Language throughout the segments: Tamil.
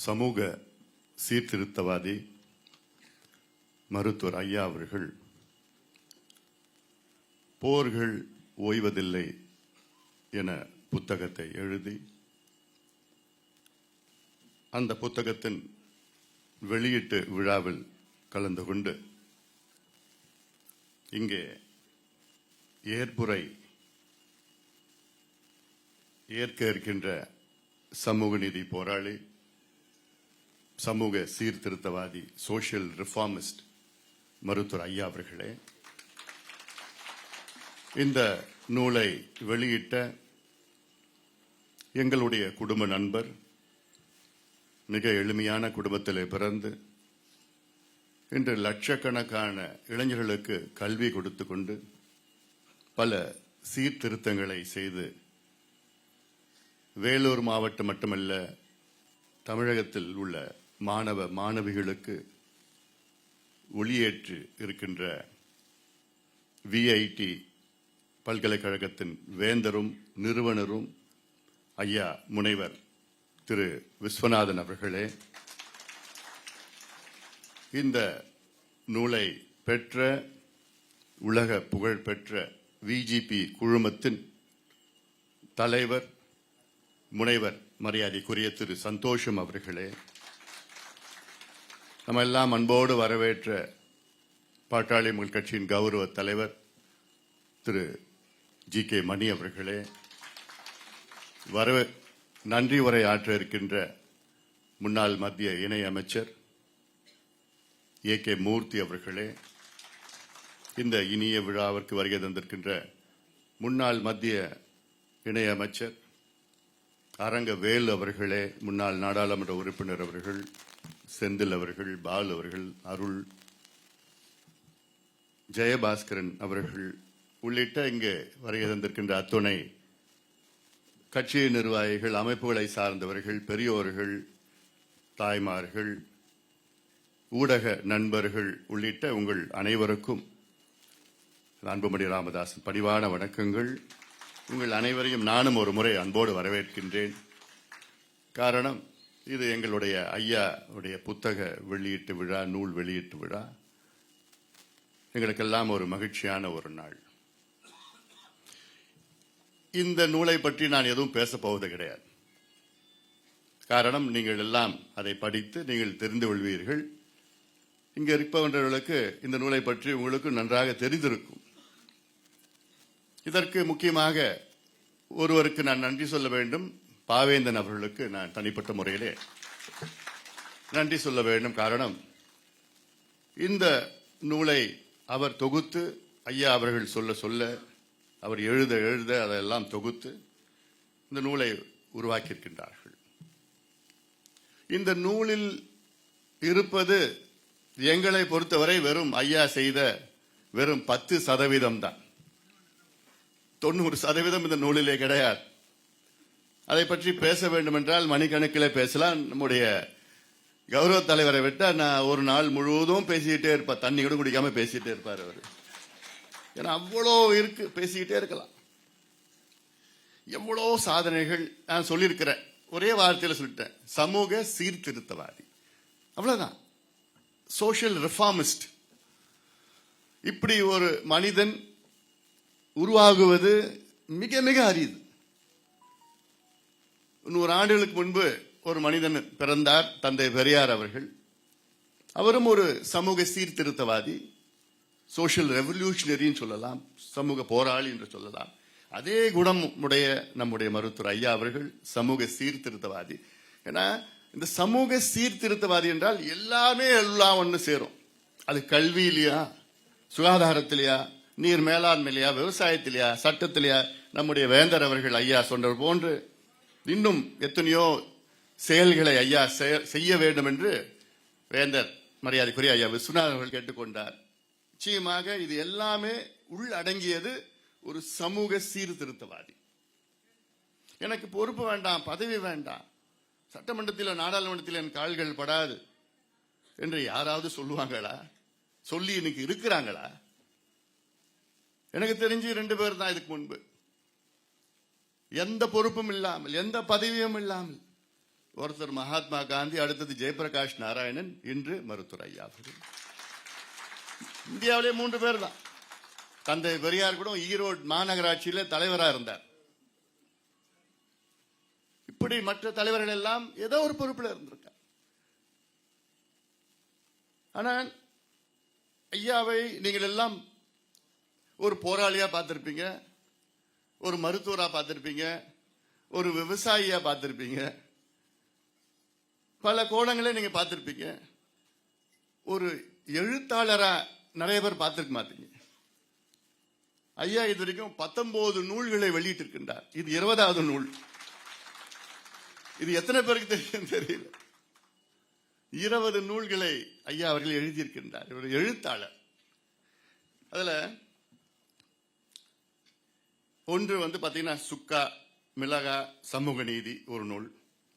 சமூக சீர்திருத்தவாதி மருத்துவர் ஐயா அவர்கள் போர்கள் ஓய்வதில்லை என புத்தகத்தை எழுதி அந்த புத்தகத்தின் வெளியீட்டு விழாவில் கலந்து கொண்டு இங்கே ஏற்புரை ஏற்க இருக்கின்ற சமூக நீதி போராளி, சமூக சீர்திருத்தவாதி, சோஷியல் ரிஃபார்மிஸ்ட் மருத்துவர் ஐயா அவர்களே, இந்த நூலை வெளியிட்ட எங்களுடைய குடும்ப நண்பர், மிக எளிமையான குடும்பத்திலே பிறந்து இன்று லட்சக்கணக்கான இளைஞர்களுக்கு கல்வி கொடுத்து கொண்டு பல சீர்திருத்தங்களை செய்து வேலூர் மாவட்டம் மட்டுமல்ல தமிழகத்தில் உள்ள மாணவ மாணவிகளுக்கு ஒளியேற்று இருக்கின்ற VIT பல்கலைக்கழகத்தின் வேந்தரும் நிறுவனரும் ஐயா முனைவர் திரு விஸ்வநாதன் அவர்களே, இந்த நூலை பெற்ற உலக புகழ்பெற்ற VGP குழுமத்தின் தலைவர் முனைவர் மரியாதைக்குரிய திரு சந்தோஷம் அவர்களே, நம்ம எல்லாம் அன்போடு வரவேற்ற பாட்டாளி மக்கள் கட்சியின் கௌரவ தலைவர் திரு GK மணி அவர்களே, நன்றி உரை ஆற்ற இருக்கின்ற முன்னாள் மத்திய இணை அமைச்சர் AK மூர்த்தி அவர்களே, இந்த இனிய விழாவிற்கு வருகை தந்திருக்கின்ற முன்னாள் மத்திய இணை அமைச்சர் அரங்க வேல் அவர்களே, முன்னாள் நாடாளுமன்ற உறுப்பினர் அவர்கள், செந்தில் அவர்கள், பால் அவர்கள், அருள், ஜெயபாஸ்கரன் அவர்கள் உள்ளிட்ட இங்கே வருகை தந்திருக்கின்ற அத்துணை கட்சி நிர்வாகிகள், அமைப்புகளை சார்ந்தவர்கள், பெரியோர்கள், தாய்மார்கள், ஊடக நண்பர்கள் உள்ளிட்ட உங்கள் அனைவருக்கும் அன்புமணி ராமதாசன் பணிவான வணக்கங்கள். உங்கள் அனைவரையும் நானும் ஒரு முறை அன்போடு வரவேற்கின்றேன். காரணம், இது எங்களுடைய ஐயா உடைய புத்தக வெளியீட்டு விழா, நூல் வெளியீட்டு விழா. எங்களுக்கெல்லாம் ஒரு மகிழ்ச்சியான ஒரு நாள். இந்த நூலை பற்றி நான் எதுவும் பேசப் போவது கிடையாது. காரணம், நீங்கள் எல்லாம் அதை படித்து நீங்கள் தெரிந்து கொள்வீர்கள். இங்கே இருப்பவர்களுக்கு இந்த நூலை பற்றி உங்களுக்கு நன்றாக தெரிந்திருக்கும். இதற்கு முக்கியமாக ஒருவருக்கு நான் நன்றி சொல்ல வேண்டும். பாவேந்தன் அவர்களுக்கு நான் தனிப்பட்ட முறையிலே நன்றி சொல்ல வேண்டும். காரணம், இந்த நூலை அவர் தொகுத்து, ஐயா அவர்கள் சொல்ல சொல்ல, அவர் எழுத எழுத அதெல்லாம் தொகுத்து இந்த நூலை உருவாக்கியிருக்கின்றார்கள். இந்த நூலில் இருப்பது எங்களை பொறுத்தவரை வெறும் ஐயா செய்த வெறும் 10% தான். 90% இந்த நூலிலே கிடையாது. அதை பற்றி பேச வேண்டும் என்றால் மணிக்கணக்கில் பேசலாம். நம்முடைய கௌரவ தலைவரை விட்டா நான் ஒரு நாள் முழுவதும் பேசிக்கிட்டே இருப்பார். தண்ணி கூட குடிக்காம பேசிக்கிட்டே இருப்பார் அவர். ஏன்னா அவ்வளோ இருக்கு, பேசிக்கிட்டே இருக்கலாம். எவ்வளோ சாதனைகள் நான் சொல்லியிருக்கிறேன். ஒரே வார்த்தையில் சொல்லிட்டேன், சமூக சீர்திருத்தவாதி, அவ்வளவுதான். Social reformist. இப்படி ஒரு மனிதன் உருவாகுவது மிக மிக அரிது. 100 ஆண்டுகளுக்கு முன்பு ஒரு மனிதன் பிறந்தார், தந்தை பெரியார் அவர்கள். அவரும் ஒரு சமூக சீர்திருத்தவாதி, சோஷியல் ரெவல்யூஷனரின்னு சொல்லலாம், சமூக போராளி என்று சொல்லலாம். அதே குணம் உடைய நம்முடைய மருத்துவர் ஐயா அவர்கள் சமூக சீர்திருத்தவாதி. ஏன்னா இந்த சமூக சீர்திருத்தவாதி என்றால் எல்லாமே எல்லாம் ஒன்று சேரும். அது கல்வியிலையா, சுகாதாரத்திலையா, நீர் மேலாண்மையிலையா, விவசாயத்திலையா, சட்டத்திலையா, நம்முடைய வேந்தர் அவர்கள் ஐயா சொன்னவர் போன்று இன்னும் எத்தனையோ செயல்களை ஐயா செய்ய வேண்டும் என்று வேந்தர் மரியாதைக்குரிய ஐயா விஸ்வநாதன் அவர்கள் கேட்டுக்கொண்டார். நிச்சயமாக இது எல்லாமே உள்ளடங்கியது ஒரு சமூக சீர்திருத்தவாதி. எனக்கு பொறுப்பு வேண்டாம், பதவி வேண்டாம், சட்டமன்றத்தில் நாடாளுமன்றத்தில் என் கால்கள் படாது என்று யாராவது சொல்லுவாங்களா? சொல்லி இன்னைக்கு இருக்கிறாங்களா? எனக்கு தெரிஞ்சு 2 பேர் தான் இதுக்கு முன்பு. எந்த பொறுப்பும் இல்லாமல், எந்த பதவியும் இல்லாமல் ஒருத்தர் மகாத்மா காந்தி, அடுத்தது ஜெயபிரகாஷ் நாராயணன், இன்று மருத்துவர் ஐயா அவர்கள். இந்தியாவிலே 3 பேர் தான். தந்தை பெரியார் கூட ஈரோடு மாநகராட்சியில தலைவராக இருந்தார். இப்படி மற்ற தலைவர்கள் எல்லாம் ஏதோ ஒரு பொறுப்பில் இருந்திருக்கார். ஆனால் ஐயாவை நீங்கள் எல்லாம் ஒரு போராளியா பார்த்திருப்பீங்க, ஒரு மருத்துவரா பார்த்திருப்பீங்க, ஒரு விவசாயியா பார்த்திருப்பீங்க, பல கோணங்களை நீங்க பார்த்திருப்பீங்க. ஒரு எழுத்தாளரா நிறைய பேர் பார்த்திருக்க மாட்டீங்க. ஐயா இது வரைக்கும் 19 நூல்களை வெளியிட்டிருக்கின்றார். இது 20வது நூல். இது எத்தனை பேருக்கு தெரியும் தெரியல. 20 நூல்களை ஐயா அவர்கள் எழுதியிருக்கின்றார். இவர் எழுத்தாளர். அதுல ஒன்று பாத்தீங்கன்னா சுக்கா மிளகா சமூக நீதி ஒரு நூல்.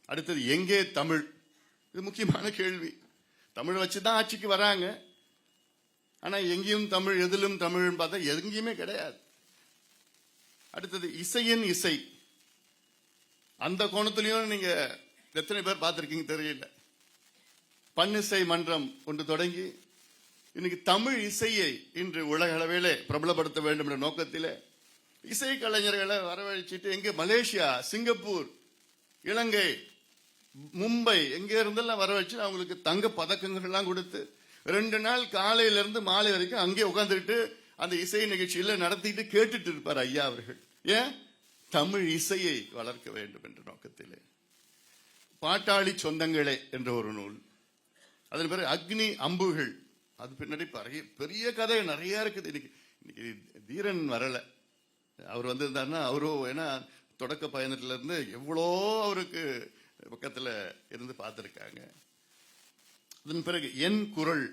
அடுத்தது எங்கே தமிழ். இது முக்கியமான கேள்வி. தமிழ் வச்சுதான் ஆட்சிக்கு வராங்க. ஆனா எங்கேயும் தமிழ், எதிலும் தமிழ் பார்த்தா எங்கேயுமே கிடையாது. அடுத்தது இசையின் இசை. அந்த கோணத்திலையும் நீங்க எத்தனை பேர் பார்த்திருக்கீங்க தெரியல. பன்னிசை மன்றம் ஒன்று தொடங்கி இன்னைக்கு தமிழ் இசையை இன்று உலக அளவிலே பிரபலப்படுத்த வேண்டும் என்ற நோக்கத்திலே இசை கலைஞர்களை வரவழைச்சிட்டு எங்க மலேசியா, சிங்கப்பூர், இலங்கை, மும்பை எங்க இருந்தெல்லாம் வரவழைச்சு அவங்களுக்கு தங்க பதக்கங்கள் எல்லாம் கொடுத்து 2 நாள் காலையில இருந்து மாலை வரைக்கும் அங்கே உட்கார்ந்துட்டு அந்த இசை நிகழ்ச்சியில நடத்திட்டு கேட்டுட்டு இருப்பார் ஐயா அவர்கள். ஏன்? தமிழ் இசையை வளர்க்க வேண்டும் என்ற நோக்கத்திலே. பாட்டாளி சொந்தங்களே என்ற ஒரு நூல். அதன் பிறகு அக்னி அம்புகள். அது பின்னாடி பெரிய கதை நிறைய இருக்குது. இன்னைக்கு தீரன் வரல. அவர் வந்திருந்தாருன்னா அவரும் ஏன்னா தொடக்க பயணத்துல இருந்து எவ்வளோ அவருக்கு பக்கத்துல இருந்து பார்த்திருக்காங்க. அதன் பிறகு என் குரல்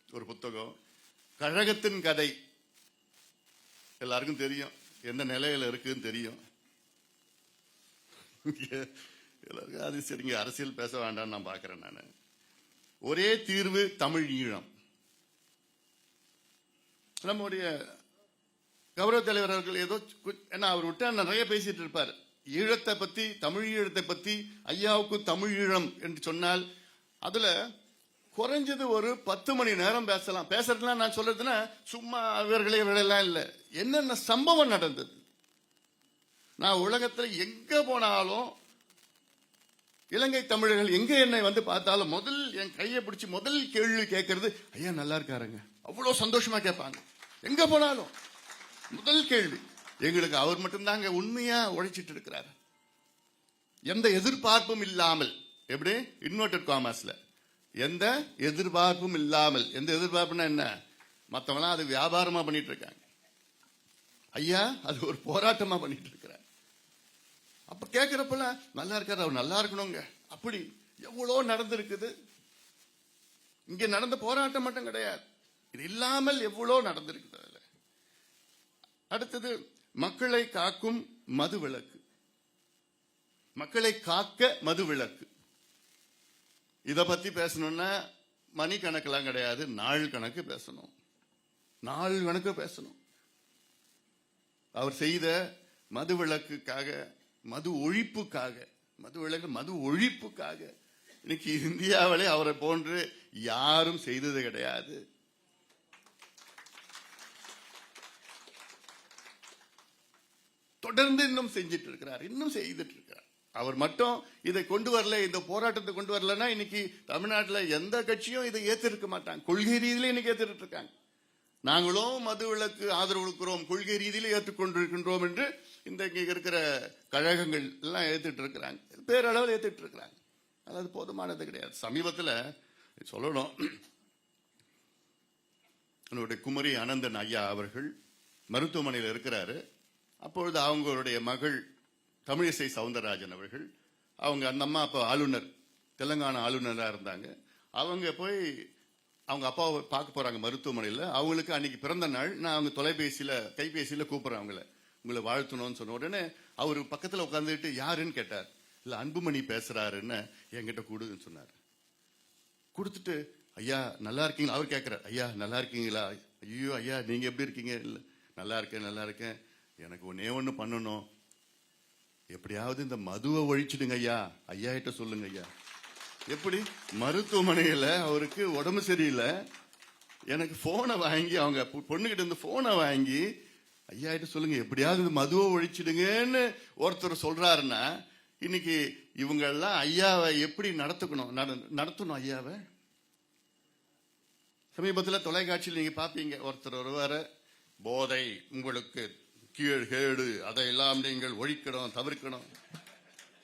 ஒரு புத்தகம். கழகத்தின் கதை எல்லாருக்கும் தெரியும், எந்த நிலையில இருக்குன்னு தெரியும் எல்லாருக்கும். அது சரிங்க, அரசியல் பேச வேண்டாம்னு நான் பாக்குறேன். நான் ஒரே தீர்வு தமிழ் ஈழம். நம்முடைய கௌரவ தலைவர் அவர்கள் ஏதோ ஏன்னா அவர் விட்டா நிறைய பேசிட்டு இருப்பார். ஈழத்தை பத்தி, தமிழ் ஈழத்தை பத்தி, ஐயாவுக்கு தமிழ் ஈழம் என்று சொன்னால் அதுல குறைஞ்சது ஒரு 10 மணி நேரம் பேசலாம். பேசுறதுலாம் நான் சொல்றதுன்னா சும்மா இவர்களெல்லாம் இல்லை, என்னென்ன சம்பவம் நடந்தது. நான் உலகத்தில் எங்க போனாலும் இலங்கை தமிழர்கள் எங்க என்னை பார்த்தாலும் முதல் என் கையை பிடிச்சி முதல் கேள்வி கேட்கறது ஐயா நல்லா இருக்காருங்க. அவ்வளவு சந்தோஷமா கேட்பாங்க. எங்க போனாலும் முதல் கேள்வி எங்களுக்கு அவர் மட்டும்தாங்க உண்மையா உழைச்சிட்டு இருக்கிறார். எந்த எதிர்பார்ப்பும் இல்லாமல். எப்படி? இன்வெர்டட் காமர்ஸ்ல எந்த எதிர்பார்ப்பும் இல்லாமல். எந்த எதிர்பார்ப்புனா என்ன? மற்றவங்களாம் அது வியாபாரமா பண்ணிட்டு இருக்காங்க. ஐயா அது ஒரு போராட்டமா பண்ணிட்டு இருக்கிறார். அப்ப கேட்கிறப்பல நல்லா இருக்காரு, அவர் நல்லா இருக்கணுங்க. அப்படி எவ்வளவு நடந்திருக்குது. இங்க நடந்த போராட்டம் மட்டும் கிடையாது, இது இல்லாமல் எவ்வளவு நடந்திருக்குது. அடுத்தது மக்களை காக்கும் மது விலக்கு. மக்களை காக்க மது விலக்கு. இத பத்தி பேசணும்னா மணி கணக்கெல்லாம் கிடையாது, நாள் கணக்கு பேசணும். நாள் கணக்கு பேசணும். அவர் செய்த மது விலக்குக்காக, மது ஒழிப்புக்காக, மது விலக்கு மது ஒழிப்புக்காக இன்னைக்கு இந்தியாவிலே அவரை போன்று யாரும் செய்தது கிடையாது. தொடர்ந்து இன்னும் செஞ்சிட்டு இருக்கிறார், இன்னும் செய்துட்டு இருக்கிறார். அவர் மட்டும் இதை கொண்டு வரல, இந்த போராட்டத்தை கொண்டு வரலன்னா இன்னைக்கு தமிழ்நாட்டில் எந்த கட்சியும் இதை ஏத்திருக்க மாட்டாங்க. கொள்கை ரீதியில இன்னைக்கு ஏத்துட்டு இருக்காங்க. நாங்களும் மது விலக்கு ஆதரவு கொடுக்கிறோம், கொள்கை ரீதியில ஏற்றுக்கொண்டிருக்கின்றோம் என்று இந்த இங்க இருக்கிற கழகங்கள் எல்லாம் ஏத்துட்டு இருக்கிறாங்க, பேரளவில் ஏத்துட்டு இருக்கிறாங்க. அது போதுமானது கிடையாது. சமீபத்தில் சொல்லணும், என்னுடைய குமரி அனந்தன் ஐயா அவர்கள் மருத்துவமனையில் இருக்கிறாரு. அப்பொழுது அவங்களுடைய மகள் தமிழிசை சவுந்தரராஜன் அவர்கள், அவங்க அந்த அம்மா அப்போ ஆளுநர், தெலுங்கானா ஆளுநராக இருந்தாங்க. அவங்க போய் அவங்க அப்பாவை பார்க்க போறாங்க மருத்துவமனையில். அவங்களுக்கு அன்னைக்கு பிறந்த நாள். நான் அவங்க கைபேசியில கூப்பிடுறேன் அவங்கள, உங்களை வாழ்த்தணும்னு சொன்ன உடனே அவர் பக்கத்தில் உட்காந்துட்டு யாருன்னு கேட்டார். இல்ல அன்புமணி பேசுறாருன்னு என்கிட்ட கொடுன்னு சொன்னார். கொடுத்துட்டு ஐயா நல்லா இருக்கீங்களா அவர் கேட்கிறார். ஐயா நல்லா இருக்கீங்களா? ஐயோ ஐயா நீங்க எப்படி இருக்கீங்க? இல்ல நல்லா இருக்கேன் நல்லா இருக்கேன். எனக்கு ஒன்னே ஒன்று பண்ணணும், எப்படியாவது இந்த மதுவை ஒழிச்சிடுங்க ஐயா, ஐயா கிட்ட சொல்லுங்க ஐயா. எப்படி மருத்துவமனையில அவருக்கு உடம்பு சரியில்லை, எனக்கு போனை வாங்கி அவங்க பொண்ணுகிட்ட இருந்து போனை வாங்கி ஐயா கிட்ட சொல்லுங்க எப்படியாவது இந்த மதுவை ஒழிச்சிடுங்கன்னு ஒருத்தர் சொல்றாருன்னா, இன்னைக்கு இவங்க எல்லாம் ஐயாவை எப்படி நடத்தணும் ஐயாவை? சமீபத்தில் தொலைக்காட்சியில் நீங்க பாப்பீங்க, ஒருத்தர் வருவார, போதை உங்களுக்கு கேடு, அதையெல்லாம் நீங்கள் ஒழிக்கணும், தவிர்க்கணும்,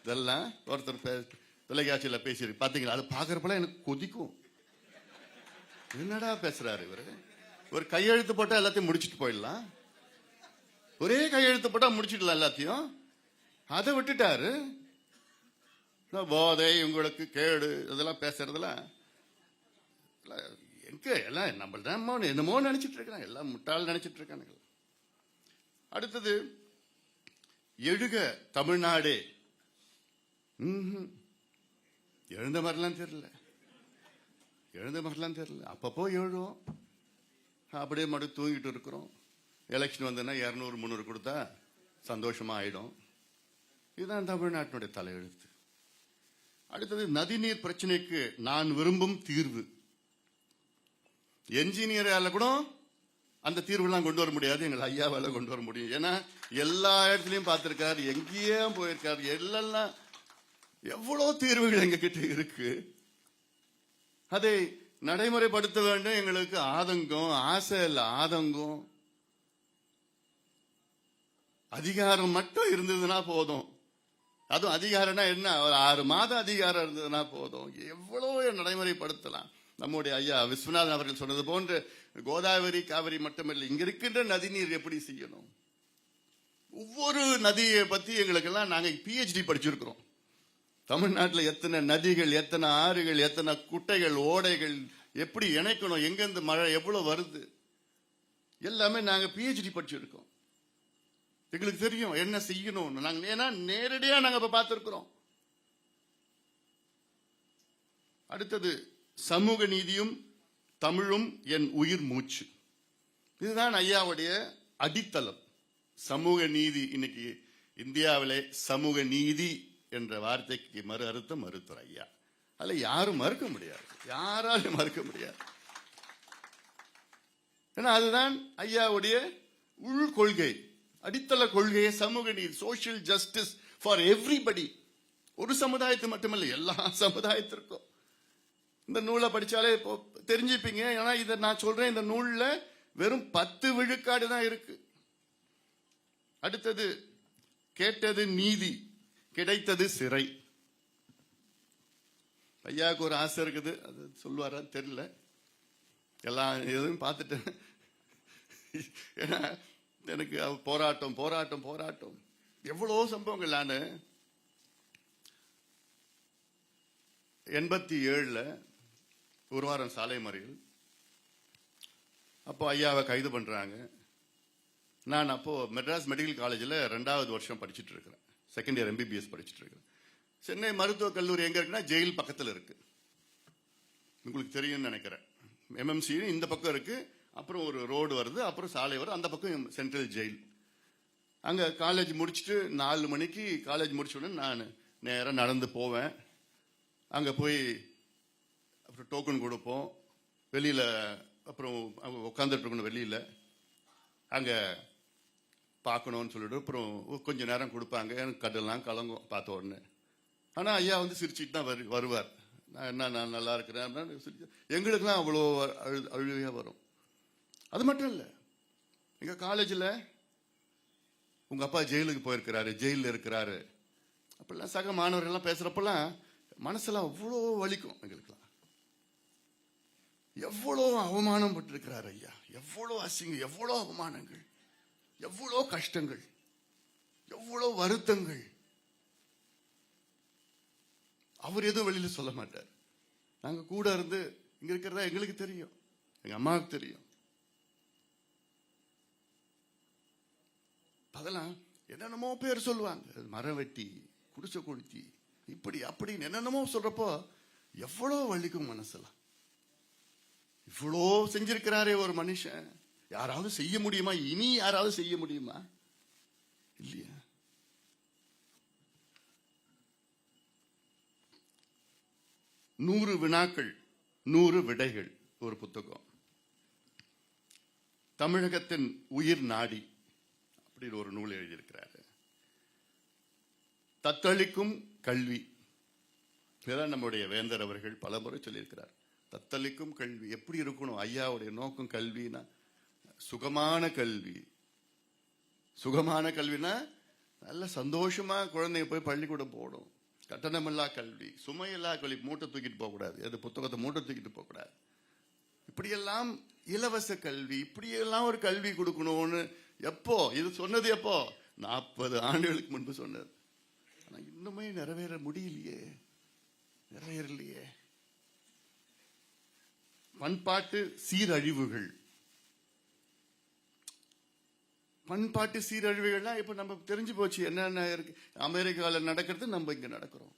இதெல்லாம் ஒருத்தர் தொலைக்காட்சியில் பேசி பாத்தீங்களா? அது பாக்குறப்பெல்லாம் எனக்கு கொதிக்கும். என்னடா பேசுறாரு இவரு? ஒரு கையெழுத்து போட்டா எல்லாத்தையும் முடிச்சுட்டு போயிடலாம், ஒரே கையெழுத்து போட்டா முடிச்சிடலாம் எல்லாத்தையும். அதை விட்டுட்டாரு. போதை உங்களுக்கு கேடு இதெல்லாம் பேசுறதுலாம் எங்க எல்லாம் நம்ம என்னமோ நினைச்சிட்டு இருக்காங்க, எல்லாம் முட்டாள் நினைச்சிட்டு இருக்காங்க. அடுத்தது எழுக தமிழ்நாடே. எழுந்த மாதிரிலாம் தெரியல, அப்பப்போ எழுதுவோம், அப்படியே மட்டும் தூங்கிட்டு இருக்கிறோம். எலெக்ஷன் வந்ததுன்னா 200-300 கொடுத்தா சந்தோஷமா ஆயிடும். இதுதான் தமிழ்நாட்டினுடைய தலையெழுத்து. அடுத்தது நதிநீர் பிரச்சனைக்கு நான் விரும்பும் தீர்வு. என்ஜினியரால கூட அந்த தீர்வுலாம் கொண்டு வர முடியாது, எங்கள் ஐயாவால கொண்டு வர முடியும். ஏன்னா எல்லா இடத்துலயும் பார்த்திருக்காரு, எங்கேயே போயிருக்காரு, எல்லாம் எவ்வளவு தீர்வுகள் எங்க கிட்ட இருக்கு. அதை நடைமுறைப்படுத்த வேண்டும். எங்களுக்கு ஆதங்கம், ஆசை இல்ல, ஆதங்கம். அதிகாரம் மட்டும் இருந்ததுன்னா போதும். அதுவும் அதிகாரம்னா என்ன, ஒரு 6 மாதம் அதிகாரம் இருந்ததுன்னா போதும், எவ்வளவு நடைமுறைப்படுத்தலாம். நம்முடைய ஐயா விஸ்வநாதன் அவர்கள் சொன்னது போன்று கோதாவரி காவிரி மட்டுமில்லை, இங்க இருக்கின்ற நதிநீர் எப்படி செய்யணும், ஒவ்வொரு நதியை பத்தி எங்களுக்கெல்லாம் நாங்க PhD படிச்சிருக்கிறோம். தமிழ்நாட்டில் எத்தனை நதிகள், எத்தனை ஆறுகள், எத்தனை குட்டைகள், ஓடைகள், எப்படி இணைக்கணும், எங்கிருந்து மழை எவ்வளவு வருது, எல்லாமே நாங்க PhD படிச்சிருக்கோம். எங்களுக்கு தெரியும் என்ன செய்யணும். நாங்க ஏன்னா நேரடியா நாங்க பார்த்திருக்கிறோம். அடுத்தது சமூக நீதியும் தமிழும் என் உயிர் மூச்சு. இதுதான் ஐயாவுடைய அடித்தளம். சமூக நீதி. இன்னைக்கு இந்தியாவிலே சமூக நீதி என்ற வார்த்தைக்கு மறு அர்த்தம் மறுத்துற ஐயா. அதுல யாரும் மறுக்க முடியாது, யாராலும் மறுக்க முடியாது. ஏன்னா அதுதான் ஐயாவுடைய உள் கொள்கை, அடித்தள கொள்கையை. சமூக நீதி, சோசியல் ஜஸ்டிஸ் ஃபார் எவ்ரிபடி. ஒரு சமுதாயத்து மட்டுமல்ல, எல்லா சமுதாயத்திற்கும். இந்த நூலை படிச்சாலே தெரிஞ்சுப்பீங்க. ஏன்னா இதை நான் சொல்றேன், இந்த நூல்ல வெறும் 10 விழுக்காடு தான் இருக்கு. அடுத்தது கேட்டது நீதி, கிடைத்தது சிறை. ஐயாவுக்கு ஒரு ஆசை இருக்குது, அது சொல்லுவாரா தெரியல, எல்லாம் எதுவும் பார்த்துட்டேன். ஏன்னா எனக்கு போராட்டம் போராட்டம் போராட்டம் எவ்வளோ சம்பவங்கள். நான் 87 ஒரு வாரம் சாலை மறியல். அப்போ ஐயாவை கைது பண்றாங்க. நான் அப்போ மெட்ராஸ் மெடிக்கல் காலேஜில் 2வது வருஷம் படிச்சுட்டு இருக்கிறேன், செகண்ட் இயர் MBBS படிச்சுட்டு இருக்கிறேன். சென்னை மருத்துவக் கல்லூரி எங்க இருக்குன்னா ஜெயில் பக்கத்தில் இருக்கு, உங்களுக்கு தெரியும்னு நினைக்கிறேன். MMC இந்த பக்கம் இருக்கு, அப்புறம் ஒரு ரோடு வருது, அப்புறம் சாலை வருது, அந்த பக்கம் சென்ட்ரல் ஜெயில். அங்க காலேஜ் முடிச்சுட்டு 4 மணிக்கு காலேஜ் முடிச்ச உடனே நான் நேரம் நடந்து போவேன். அங்க போய் அப்புறம் டோக்கன் கொடுப்போம், வெளியில அப்புறம் உட்காந்துட்டு இருக்கணும், வெளியில அங்க பார்க்கணும்னு சொல்லிட்டு அப்புறம் கொஞ்ச நேரம் கொடுப்பாங்க. எனக்கு கடலாம் கலங்கும் பார்த்த உடனே. ஆனா ஐயா சிரிச்சுட்டு தான் வருவார். நான் நல்லா இருக்கிறேன். எங்களுக்கெல்லாம் அவ்வளோ அழுகையா வரும். அது மட்டும் இல்ல, எங்க காலேஜில் உங்க அப்பா ஜெயிலுக்கு போயிருக்கிறாரு, ஜெயிலில் இருக்கிறாரு அப்படிலாம் சக மாணவர்கள்லாம் பேசுறப்பெல்லாம் மனசெல்லாம் அவ்வளோ வலிக்கும். எங்களுக்கெல்லாம் எவ்வளோ அவமானம் பட்டிருக்கிறார் ஐயா, எவ்வளோ அசிங்கம், எவ்வளோ அவமானங்கள், எவ்வளோ கஷ்டங்கள், எவ்வளோ வருத்தங்கள். அவர் எதுவும் வெளியில சொல்ல மாட்டார். நாங்க கூட இருந்து இங்க இருக்கிறதா எங்களுக்கு தெரியும், எங்க அம்மாவுக்கு தெரியும். அதெல்லாம் என்னென்னமோ பேர் சொல்லுவாங்க, மரம் வெட்டி, குடிசை கொளுத்தி, இப்படி அப்படின்னு என்னென்னமோ சொல்றப்போ எவ்வளோ வலிக்கும் மனசெல்லாம். இவ்வளோ செஞ்சிருக்கிறாரே ஒரு மனுஷன், யாராவது செய்ய முடியுமா? இனி யாராவது செய்ய முடியுமா? இல்லையா? 100 வினாக்கள் 100 விடைகள் ஒரு புத்தகம். தமிழகத்தின் உயிர் நாடி அப்படின்னு ஒரு நூல் எழுதியிருக்கிறாரு. தத்தளிக்கும் கல்வி, இதுதான் நம்முடைய வேந்தர் அவர்கள் பல முறை சொல்லியிருக்கிறார். தத்தளிக்கும் கல்வி எப்படி இருக்கணும்? ஐயாவுடைய நோக்கம் கல்வினா சுகமான கல்வி. சுகமான கல்வினா நல்ல சந்தோஷமா குழந்தைங்க போய் பள்ளிக்கூடம் போகணும். கட்டணமில்லா கல்வி, சுமையில்லா கல்வி. மூட்டை தூக்கிட்டு போகக்கூடாது, எது புத்தகத்தை மூட்டை தூக்கிட்டு போகக்கூடாது. இப்படியெல்லாம் இலவச கல்வி, இப்படியெல்லாம் ஒரு கல்வி கொடுக்கணும்னு எப்போ இது சொன்னது? எப்போ? 40 ஆண்டுகளுக்கு முன்பு சொன்னது. ஆனா இன்னுமே நிறைவேற முடியலையே, நிறைவேறலையே. பண்பாட்டு சீரழிவுகள், பண்பாட்டு சீரழிவுகள்லாம் இப்ப நம்ம தெரிஞ்சு போச்சு என்னென்ன இருக்கு. அமெரிக்காவில் நடக்கிறது நம்ம இங்க நடக்கிறோம்.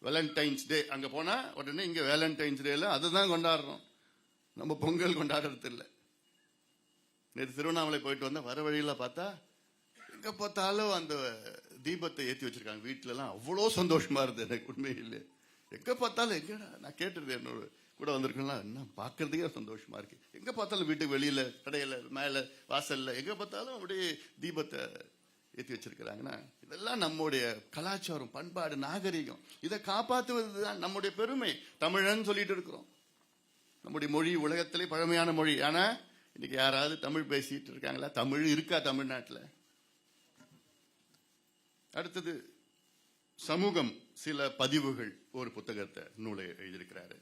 வேலண்டைன்ஸ் டே அங்க போனா உடனே இங்க வேலண்டைன்ஸ் டேல அதுதான் கொண்டாடுறோம். நம்ம பொங்கல் கொண்டாடுறது இல்லை. நேற்று திருவண்ணாமலை போயிட்டு வந்தா வர வழியில பார்த்தா எங்க பார்த்தாலும் அந்த தீபத்தை ஏற்றி வச்சிருக்காங்க. வீட்டுல எல்லாம் அவ்வளோ சந்தோஷமா இருந்தது எனக்கு உண்மையிலே. எங்க பார்த்தாலும் எங்கடா நான் கேட்டுருது என்னோட கூட வந்திருக்கலாம், என்ன பார்க்கறதுக்கே சந்தோஷமா இருக்கு. எங்க பார்த்தாலும் வீட்டுக்கு வெளியில, கடையில, மேல, வாசல்ல எங்க பார்த்தாலும் அப்படியே தீபத்தை ஏற்றி வச்சிருக்கிறாங்கன்னா இதெல்லாம் நம்முடைய கலாச்சாரம், பண்பாடு, நாகரிகம். இதை காப்பாற்றுவதுதான் நம்முடைய பெருமை. தமிழன்னு சொல்லிட்டு இருக்கிறோம். நம்முடைய மொழி உலகத்திலே பழமையான மொழி. ஆனா இன்னைக்கு யாராவது தமிழ் பேசிட்டு இருக்காங்களா? தமிழ் இருக்கா தமிழ்நாட்டில்? அடுத்தது சமூகம், சில பதிவுகள் ஒரு புத்தகத்தை நூலை எழுதியிருக்கிறாரு.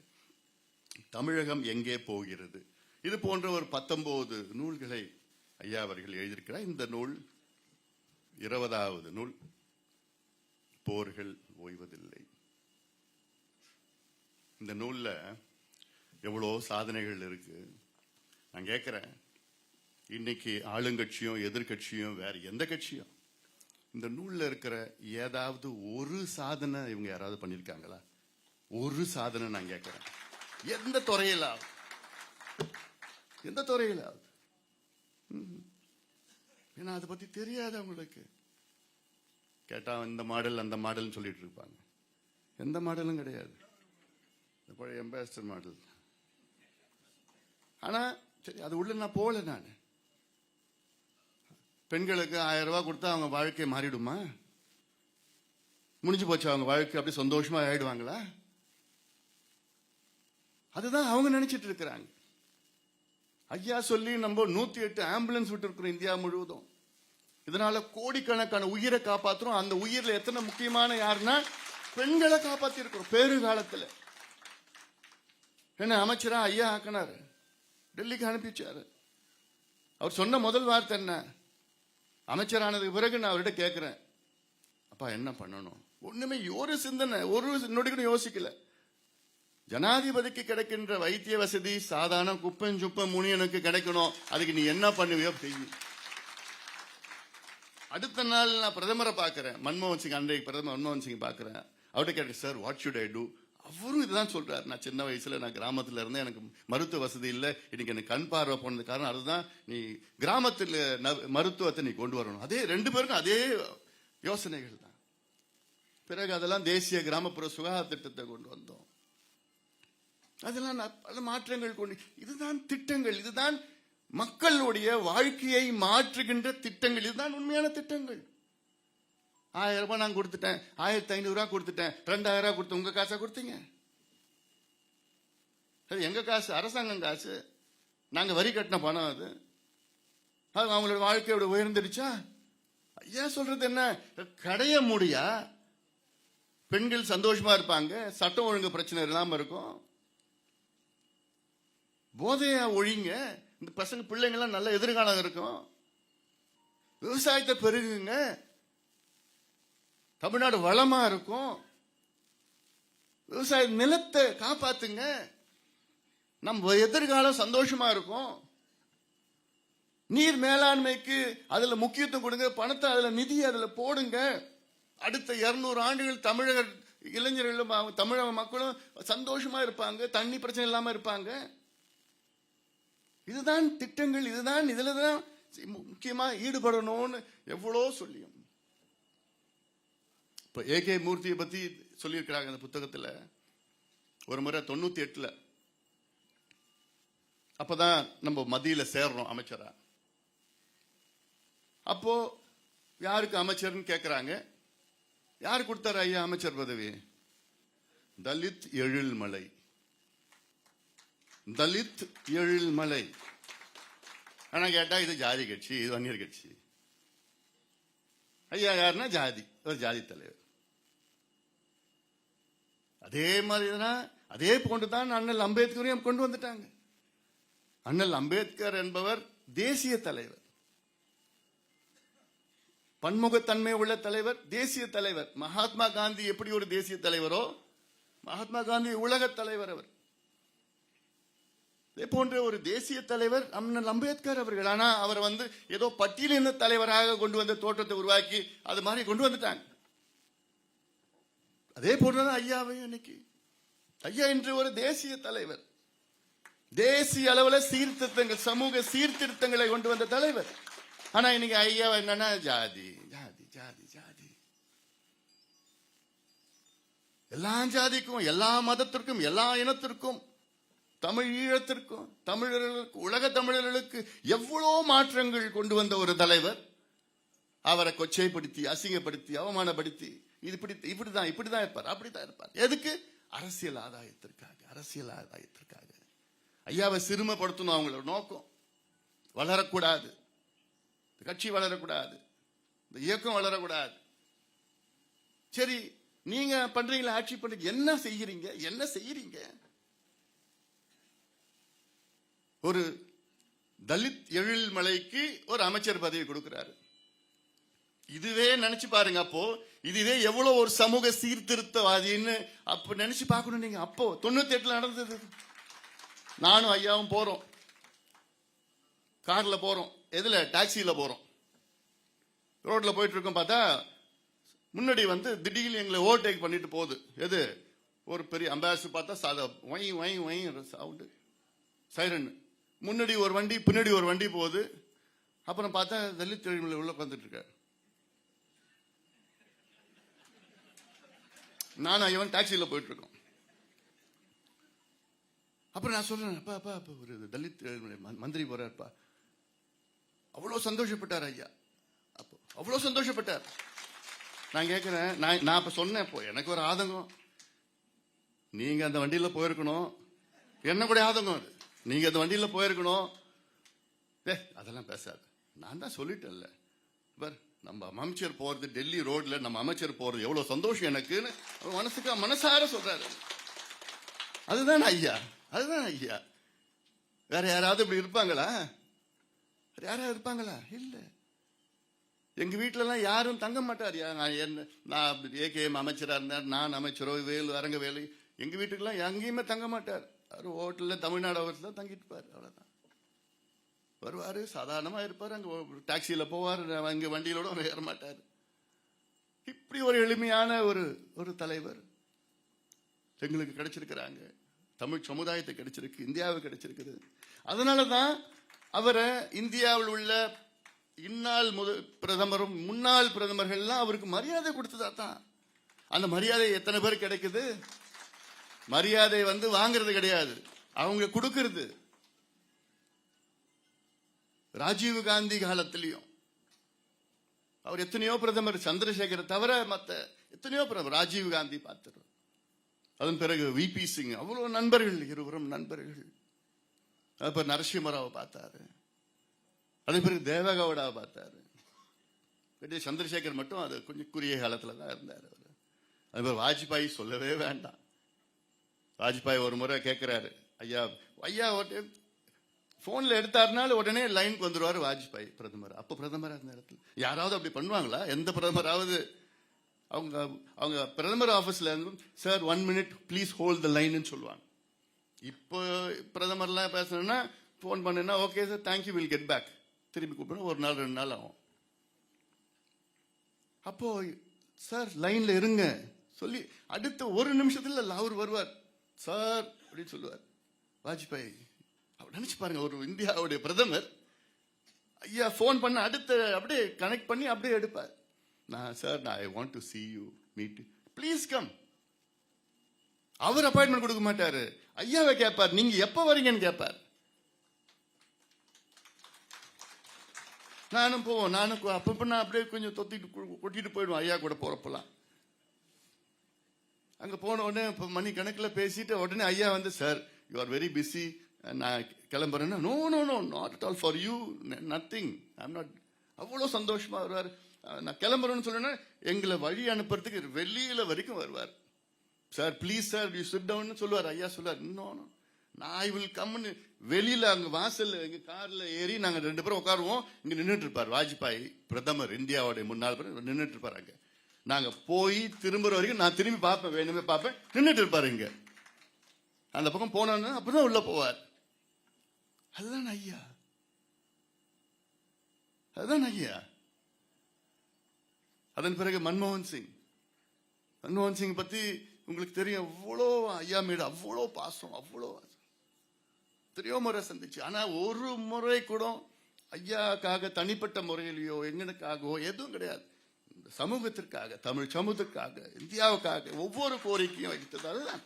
தமிழகம் எங்கே போகிறது, இது போன்ற ஒரு 19 நூல்களை ஐயா அவர்கள் எழுதியிருக்கிறார். இந்த நூல் 20வது நூல். போர்கள் ஓய்வதில்லை. இந்த நூல்ல எவ்வளோ சாதனைகள் இருக்கு. நான் கேட்கிறேன், இன்னைக்கு ஆளுங்கட்சியும் எதிர்கட்சியும் வேற எந்த கட்சியும் இந்த நூல்ல இருக்கிற ஏதாவது ஒரு சாதனை இவங்க யாராவது பண்ணிருக்காங்களா? ஒரு சாதனை நான் கேட்கிறேன். எந்த துறையிலாவது, எந்த துறையிலாவது? ஏன்னா அதை பத்தி தெரியாது அவங்களுக்கு. கேட்டா இந்த மாடல் அந்த மாடல் சொல்லிட்டு இருப்பாங்க. எந்த மாடலும் கிடையாது. பழைய அம்பாசிடர் மாடல். ஆனா சரி, அது உள்ள நான் போகல. நான் பெண்களுக்கு 1000 ரூபாய் கொடுத்தா அவங்க வாழ்க்கை மாறிடுமா? முடிஞ்சு போச்சு அவங்க வாழ்க்கை, அப்படி சந்தோஷமா ஆயிடுவாங்களா? அதுதான் அவங்க நினைச்சிட்டு இருக்கிறாங்க. ஐயா சொல்லி நம்ம 108 ஆம்புலன்ஸ் விட்டு இருக்கிறோம் இந்தியா முழுவதும். இதனால கோடிக்கணக்கான உயிரை காப்பாற்றுறோம். அந்த உயிரில் எத்தனை முக்கியமான யாருன்னா பெண்களை காப்பாத்தி இருக்கிறோம். பேரு காலத்துல என்ன அமைச்சரா ஐயா ஆக்கினாரு, டெல்லிக்கு அனுப்பிச்சாரு. அவர் சொன்ன முதல் வார்த்தை என்ன? அமைச்சரானதுக்கு பிறகு நான் அவர்கிட்ட கேட்கிறேன், அப்பா என்ன பண்ணணும்? ஒண்ணுமே, ஒரு சிந்தனை, ஒரு நொடி கூட யோசிக்கல. ஜனாதிபதிக்கு கிடைக்கின்ற வைத்திய வசதி சாதாரண குப்பஞ்சுப்ப முனியனுக்கு கிடைக்கணும், அதுக்கு நீ என்ன பண்ணுவியோ செய்யும். அடுத்த நாள் நான் பிரதமரை பார்க்கிறேன், மன்மோகன் சிங், அன்றைக்கு பிரதமர் மன்மோகன் சிங் பார்க்கிறேன். அவர்கிட்ட கேட்டேன், sir what should I do? அவரும் இதுதான் சொல்றாரு. நான் சின்ன வயசுல, நான் கிராமத்துல இருந்தேன், எனக்கு மருத்துவ வசதி இல்லை, இன்னைக்கு எனக்கு கண் பார்வை போனது காரணம் அதுதான். நீ கிராமத்தில் மருத்துவத்தை நீ கொண்டு வரணும். அதே 2 பேருக்கும் அதே யோசனைகள் தான். பிறகு அதெல்லாம் தேசிய கிராமப்புற சுகாதார திட்டத்தை கொண்டு வந்தோம். அதெல்லாம் பல மாற்றங்கள் கொண்டு, இதுதான் திட்டங்கள், இதுதான் மக்களுடைய வாழ்க்கையை மாற்றுகின்ற திட்டங்கள், இதுதான் உண்மையான திட்டங்கள். 1000 ரூபாய் நான் கொடுத்துட்டேன், 1500 ரூபாய் கொடுத்துட்டேன், 2000 ரூபாய் கொடுத்து உங்க காசா கொடுத்தீங்க? சரி, எங்க காசு, அரசாங்கம் காசு, நாங்க வரி கட்டின பணம். அது அவங்களோட வாழ்க்கையோட உயர்ந்துடுச்சா? ஐயா சொல்றது என்ன? கடைய முடியா பெண்கள் சந்தோஷமா இருப்பாங்க, சட்டம் ஒழுங்கு பிரச்சனை இல்லாம இருக்கும். போதையா ஒழிங்க, இந்த பசங்க பிள்ளைங்க எல்லாம் நல்ல எதிர்காலம் இருக்கும். விவசாயத்தை பெருகுங்க, தமிழ்நாடு வளமா இருக்கும். விவசாய நிலத்தை காப்பாத்துங்க, நம்ம எதிர்காலம் சந்தோஷமா இருக்கும். நீர் மேலாண்மைக்கு அதுல முக்கியத்துவம் கொடுங்க, பணத்தை அதுல, நிதி அதுல போடுங்க. அடுத்த 200 ஆண்டுகள் தமிழக இளைஞர்களும் தமிழக மக்களும் சந்தோஷமா இருப்பாங்க, தண்ணி பிரச்சனை இல்லாம இருப்பாங்க. இதுதான் திட்டங்கள், இதுதான், இதுலதான் முக்கியமா ஈடுபடணும்னு எவ்வளோ சொல்லியும். இப்ப ஏகே மூர்த்தியை பத்தி சொல்லியிருக்கிறாங்க அந்த புத்தகத்துல. ஒரு முறை 98 அப்பதான் நம்ம மத்தியில சேர்றோம் அமைச்சரா. அப்போ யாருக்கு அமைச்சர்னு கேட்கிறாங்க. யார் கொடுத்தாரு ஐயா அமைச்சர் பதவி? தலித் எழில்மலை. தலித் எழில்மலை. ஆனா கேட்டா இது ஜாதி கட்சி, இது வன்னியர் கட்சி. ஐயா யாருன்னா ஜாதி, ஒரு ஜாதி தலைவர். அதே மாதிரிதான், அதே போன்றுதான் அண்ணல் அம்பேத்கரையும் கொண்டு வந்துட்டாங்க. அண்ணல் அம்பேத்கர் என்பவர் தேசிய தலைவர், பன்முகத்தன்மை உள்ள தலைவர், தேசிய தலைவர். மகாத்மா காந்தி எப்படி ஒரு தேசிய தலைவரோ, மகாத்மா காந்தி உலக தலைவர். அவர் இதே போன்ற ஒரு தேசிய தலைவர் அண்ணல் அம்பேத்கர் அவர்கள். ஆனா அவர் ஏதோ பட்டியலின தலைவராக கொண்டு வந்த தோற்றத்தை உருவாக்கி அது மாதிரி கொண்டு வந்துட்டாங்க. அதே போன்றதான் ஐயாவையும் இன்னைக்கு. ஐயா இன்று ஒரு தேசிய தலைவர், தேசிய அளவில் சீர்திருத்தங்கள், சமூக சீர்திருத்தங்களை கொண்டு வந்த தலைவர். ஆனா இன்னைக்கு ஐயா என்னன்னா ஜாதி ஜாதி ஜாதி ஜாதி. எல்லா ஜாதிக்கும், எல்லா மதத்திற்கும், எல்லா இனத்திற்கும், தமிழ் ஈழத்திற்கும், தமிழர்களுக்கு, உலக தமிழர்களுக்கு எவ்வளவு மாற்றங்கள் கொண்டு வந்த ஒரு தலைவர். அவரை கொச்சைப்படுத்தி, அசிங்கப்படுத்தி, அவமானப்படுத்தி, இது இப்படிதான் இருப்பார், அப்படித்தான் இருப்பார். எதுக்கு? அரசியல் ஆதாயத்திற்காக, அரசியல் ஆதாயத்திற்காக. ஐயாவை சிறுமப்படுத்தணும் அவங்களோட நோக்கம். வளரக்கூடாது, கட்சி வளரக்கூடாது, இந்த இயக்கம் வளரக்கூடாது. சரி, நீங்க பண்றீங்களா, ஆட்சி பண்றீங்க, என்ன செய்யறீங்க? என்ன செய்யறீங்க? ஒரு தலித் எழில்மலைக்கு ஒரு அமைச்சர் பதவி கொடுக்கிறாரு. இதுவே நினைச்சு பாருங்க. அப்போ இதுவே எவ்வளவு ஒரு சமூக சீர்திருத்தவாதின்னு அப்ப நினைச்சு பார்க்கணும் நீங்க. அப்போ 98 நடந்தது. நானும் ஐயாவும் போறோம், கார்ல போறோம். எதுல? டாக்ஸில போறோம். ரோட்ல போயிட்டு இருக்கோம். பார்த்தா முன்னாடி திடீர்னு எங்களை ஓவர்டேக் பண்ணிட்டு போகுது. எது? ஒரு பெரிய அம்பாசிடர். பார்த்தா சாதா ஒய் ஒய் ஒய் சவுண்டு, சைரன். முன்னாடி ஒரு வண்டி, பின்னாடி ஒரு வண்டி போகுது. அப்புறம் பார்த்தா தலித் எழில்மலை உள்ள உட்காந்துட்டு இருக்க. நானும் ஐயவன் டாக்ஸில போயிட்டு இருக்கோம். அப்புறம் நான் சொல்றேன், அப்பா அப்பா அப்ப ஒரு தலித் மந்திரி போறாருப்பா. அவ்வளவு சந்தோஷப்பட்டார் ஐயா. அப்போ அவ்வளவு சந்தோஷப்பட்டார். நான் கேட்கிறேன், நான் அப்ப சொன்னேன், இப்போ எனக்கு ஒரு ஆதங்கம். நீங்க அந்த வண்டியில போயிருக்கணும், என்ன கூட ஆதங்கம் அது. நீங்க அந்த வண்டியில போயிருக்கணும். அதெல்லாம் பேசாது. நான் தான் சொல்லிட்டேன்ல, நம்ம அமைச்சர் போறது, டெல்லி ரோட்ல நம்ம அமைச்சர் போறது எவ்வளவு சந்தோஷம் எனக்குன்னு மனசுக்கு மனசார சொல்றாரு. அதுதான் ஐயா, அதுதான் ஐயா. வேற யாராவது இப்படி இருப்பாங்களா? யாராவது இருப்பாங்களா? இல்ல. எங்க வீட்டுல எல்லாம் யாரும் தங்க மாட்டார். நான் ஏகேஎம் அமைச்சரா இருந்தார், நான் அமைச்சரோ, வேலு அரங்கவேலு, எங்க வீட்டுக்கெல்லாம் எங்கேயுமே தங்க மாட்டார். ஹோட்டல்ல, தமிழ்நாடு ஹோட்டல்ல தங்கிட்டு இருப்பார். அவ்வளவுதான். வருவாரு, சாதாரணமா இருப்பாரு. அங்க டாக்ஸியில போவார், அங்க வண்டியிலோட ஏற மாட்டார். இப்படி ஒரு எளிமையான ஒரு தலைவர் எங்களுக்கு கிடைச்சிருக்கிறாங்க. தமிழ் சமுதாயத்தை கிடைச்சிருக்கு, இந்தியாவுக்கு கிடைச்சிருக்குது. அதனாலதான் அவரை இந்தியாவில் உள்ள இந்நாள் பிரதமரும் முன்னாள் பிரதமர்கள்லாம் அவருக்கு மரியாதை கொடுத்ததா தான். அந்த மரியாதை எத்தனை பேர் கிடைக்குது? மரியாதை வாங்குறது கிடையாது, அவங்க கொடுக்கிறது. ராஜீவ் காந்தி காலத்திலையும் அவர் எத்தனையோ பிரதமர், சந்திரசேகர் தவிர மற்ற எத்தனையோ பிரதமர், ராஜீவ் காந்தி பார்த்தார். அதன் பிறகு விபி சிங், அவ்வளவு நண்பர்கள், இருவரும் நண்பர்கள். அப்புறம் நரசிம்மராவை பார்த்தாரு. அதன் பிறகு தேவகவுடாவை பார்த்தாரு. சந்திரசேகர் மட்டும் அது கொஞ்சம் குறுகிய காலத்துல தான் இருந்தார். அது பிறகு வாஜ்பாய் சொல்லவே வேண்டாம். வாஜ்பாய் ஒரு முறை கேட்கிறாரு, ஐயா ஐயா போன்ல எடுத்தாருனாலும் உடனே லைனுக்கு வந்துருவாரு வாஜ்பாய் பிரதமர். அப்ப பிரதமர் அந்த நேரத்தில் யாராவது அப்படி பண்ணுவாங்களா? எந்த பிரதமராவது? அவங்க பிரதமர் ஆபீஸ்ல sir 1 minute please hold the line சொல்லுவாங்க. இப்போ பிரதமர்லாம் பேசணும்னா போன் பண்ணுன்னா okay sir thank you will get back, திரும்பி கூப்பிடணும். 1 நாள் 2 நாள் ஆகும். அப்போ சார் லைன்ல இருங்க சொல்லி அடுத்த 1 நிமிஷத்துல அவர் வருவார். சார் அப்படின்னு சொல்லுவார் வாஜ்பாய். நினைச்சு பாருங்க, ஒரு இந்தியாவுடைய பிரதமர் ஐயா போன் பண்ண அடுத்த அப்படியே கனெக்ட் பண்ணி அப்படியே எடுப்பார். நான் sir I want to see you, meet you, please come. அவர் அப்பாயின்மெண்ட் கொடுக்க மாட்டாரு, ஐயாவை கேட்பார், நீங்க எப்ப வரீங்கன்னு கேட்பார். நானும் போவோம், நானும் அப்ப நான் அப்படியே கொஞ்சம் கொட்டிட்டு போயிடுவோம் ஐயா கூட போறப்பெல்லாம். அங்க போன உடனே மணி கணக்கில் பேசிட்டு உடனே ஐயா வந்து, sir you are very busy, நான் கிளம்புறேன்னா, no no no not at all for you, nothing, I'm not. அவ்வளோ சந்தோஷமா வருவார். நான் கிளம்புறேன்னு சொன்னேன்னா எங்களை வழி அனுப்புறதுக்கு வெளியில வரைக்கும் வருவார். Sir please sir you sit down சொல்லுவார். ஐயா சொல்லுவார், இன்னும் நான் ஐ வில் கம்னு வெளியில அங்க வாசல் எங்க கார்ல ஏறி நாங்க 2 பேரும் உட்காருவோம். இங்க நின்றுட்டு இருப்பார் வாஜ்பாய், பிரதமர், இந்தியாவுடைய முன்னாள் பிரதமர் நின்றுட்டு இருப்பார் அங்க. நாங்க போய் திரும்புற வரைக்கும் நான் திரும்பி பார்ப்பேன், வேணுமே பார்ப்பேன், நின்றுட்டு இருப்பாரு இங்க. அந்த பக்கம் போனோன்னு அப்பதான் உள்ள போவார். அதுதான் ஐயா, அதுதான் ஐயா. அதன் பிறகு மன்மோகன் சிங் பத்தி உங்களுக்கு தெரியும். அவ்வளோ ஐயா மீது அவ்வளோ பாசம், அவ்வளோ எத்தனையோ முறை சந்திச்சு. ஆனா ஒரு முறை கூட ஐயாக்காக தனிப்பட்ட முறையிலையோ எங்களுக்காகவோ எதுவும் கிடையாது. இந்த சமூகத்திற்காக, தமிழ் சமூகத்திற்காக, இந்தியாவுக்காக ஒவ்வொரு கோரிக்கையும் வைத்தது. அதுதான்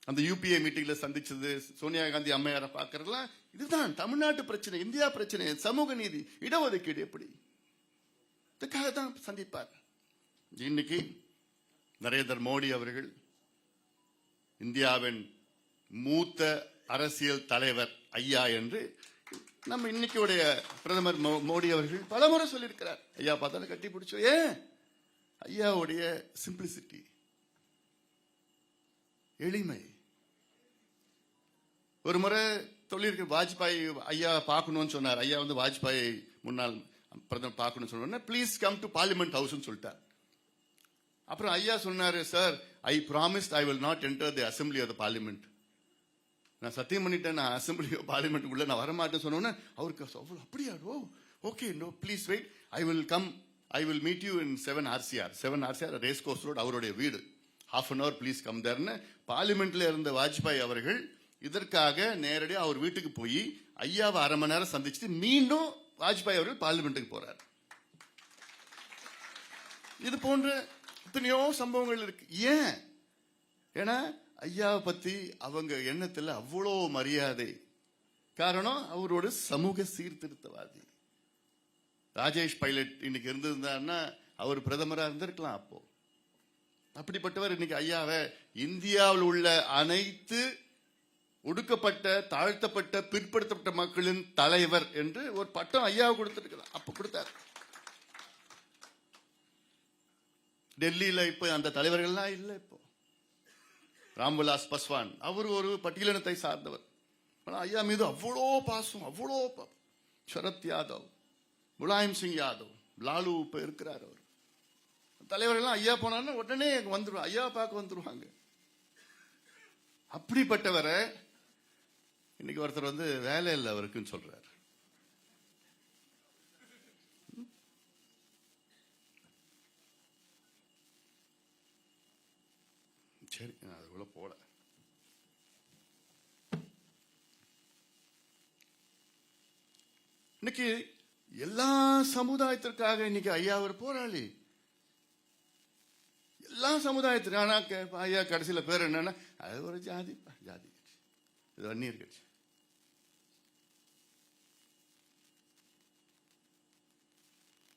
அந்த யூபிஏ மீட்டிங்ல சந்திச்சது, சோனியா காந்தி அம்மையாரை பார்க்கறதுலாம் இதுதான் தமிழ்நாட்டு பிரச்சனை, இந்தியா பிரச்சனை, சமூக நீதி, இடஒதுக்கீடு எப்படி, இதுக்காக தான் சந்திப்பார். இன்னைக்கு நரேந்திர மோடி அவர்கள் இந்தியாவின் மூத்த அரசியல் தலைவர் ஐயா என்று நம்ம இன்னைக்குடைய பிரதமர் மோடி அவர்கள் பலமுறை சொல்லியிருக்கிறார். ஐயா பார்த்தாலும் கட்டி பிடிச்சோம். ஏன் ஐயாவுடைய சிம்பிளிசிட்டி, எளிமை. ஒரு முறை சொல்லியிருக்க, வாஜ்பாய் ஐயா பார்க்கணும்னு சொன்னார். ஐயா வந்து வாஜ்பாய் முன்னாள் பிரதமர் பார்க்கணும்னு சொன்ன, please come to parliament house சொல்லிட்டார். அப்புறம் ஐயா சொன்னாரு, sir I promised I will not enter the assembly of the parliament. நான் சத்தியம் பண்ணிட்டேன், நான் அசம்பிளி பார்லிமெண்ட்டுக்குள்ள நான் வரமாட்டேன்னு சொன்னோன்னே அவருக்கு அப்படியா, okay no please wait, I will come, I will meet you in 7 RCR race course road, அவருடைய வீடு, ½ an hour ப்ளீஸ் கம் தேர்னு பார்லிமெண்ட்ல இருந்த வாஜ்பாய் அவர்கள் இதற்காக நேரடியாக அவர் வீட்டுக்கு போய் ஐயாவை அரை மணி நேரம் சந்திச்சுட்டு மீண்டும் வாஜ்பாய் அவர்கள் பார்லிமெண்ட்டுக்கு போறார். இது போன்ற எத்தனையோ சம்பவங்கள் இருக்கு. ஏன்? ஏன்னா ஐயாவை பத்தி அவங்க எண்ணத்துல அவ்வளோ மரியாதை. காரணம் அவரோட சமூக சீர்திருத்தவாதி. ராஜேஷ் பைலட் இன்னைக்கு இருந்திருந்தாருன்னா அவர் பிரதமரா இருந்திருக்கலாம். அப்போ அப்படிப்பட்டவர் இன்னைக்கு ஐயாவை இந்தியாவில் உள்ள அனைத்து ஒடுக்கப்பட்ட, தாழ்த்தப்பட்ட, பிற்படுத்தப்பட்ட மக்களின் தலைவர் என்று ஒரு பட்டம் ஐயாவை கொடுத்திருக்கிறார். அப்ப கொடுத்தார். டெல்லியில இப்ப அந்த தலைவர்கள்லாம் இல்லை. இப்போ ராம்விலாஸ் பாஸ்வான் அவர் ஒரு பட்டியலினத்தை சார்ந்தவர். ஐயா மீது அவ்வளோ பாசம், அவ்வளோ. சரத் யாதவ், முலாயம் சிங் யாதவ், லாலு இப்ப இருக்கிறார். அவர் தலைவர்கள்லாம் ஐயா போனான்னு உடனே வந்துருவாங்க, ஐயா பார்க்க வந்துருவாங்க. அப்படிப்பட்டவரை இன்னைக்கு ஒருத்தர் வந்து வேலை இல்லை அவருக்குன்னு சொல்றாரு. சரி, அதுக்குள்ள போல. இன்னைக்கு எல்லா சமுதாயத்திற்காக இன்னைக்கு ஐயா ஒரு போராளி. எல்லா சமுதாயத்திற்கும். ஆனா ஐயா கடைசியில பேர் என்னன்னா, அது ஒரு ஜாதி கட்சி, இது வன்னியர் கட்சி.